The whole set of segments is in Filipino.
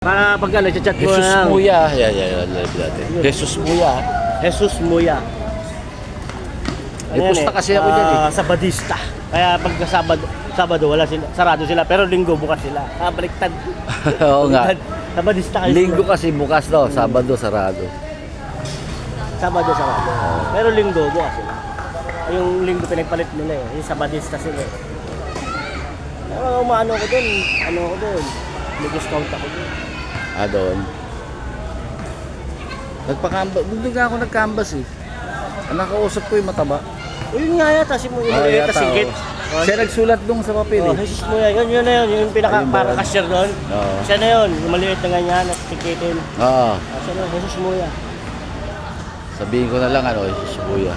Para pag ano, chat mo Jesus na lang. Muya. Yan, live natin. Jesus Muya. Jesus Muya. May pusta kasi ako dyan eh. Sabadista. Kaya pag Sabado wala sila, sarado sila, pero Linggo bukas sila. Baliktad. Oo nga. Sabadista kayo. Linggo kasi bukas no, Sabado sarado. Sabado sarado. Pero Linggo bukas sila. Yung Linggo pinagpalit nila eh. Yung Sabadista sila eh. Pero umaano ko dun, may discount ako dun. Doon. Nagpa-canvas. Doon nga ako nag-canvas eh. Ang nakausap ko yung mataba. O yun nga yata, si Muya, Yata, singkit. oh. Siya nagsulat doon sa papel eh. Jesus Muya, yun na yun, yung pinaka Ayun ba para yun? cashier doon. Oo. Siya na yun, yung maliit na ganyan, nagtikitin. Oo. Siya na, Jesus Muya. Sabihin ko na lang Jesus Muya.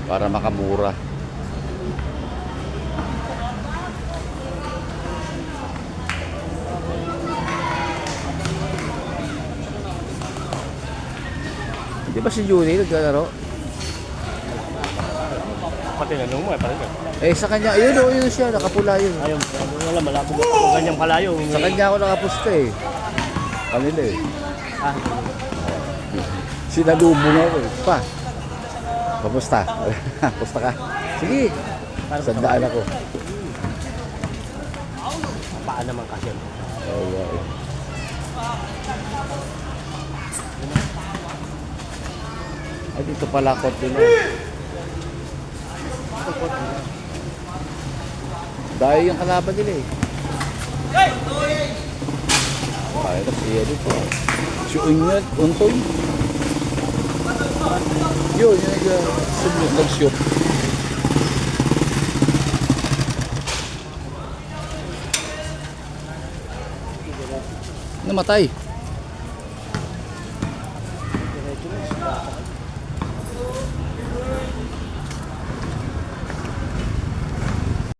Para makamura. Di ba si Juni naglalaro? Pati na nung mo, parang Sa kanya, yun siya, nakapula yun. ayun, wala, malabo ko ganyang kalayo. Sa kanya ako nakapusta eh. Kanila eh. Ah, Sinalubo na ako eh. Pa, kamusta? Pusta ka? Sige, sandaan ako. paan naman cashier. Oo. Ay, dito pala kot din. Dahil yung kalaban nila eh. Ay, tapos iya dito. Si Unyat, Untoy. Yun, yung nag-shoot. Namatay.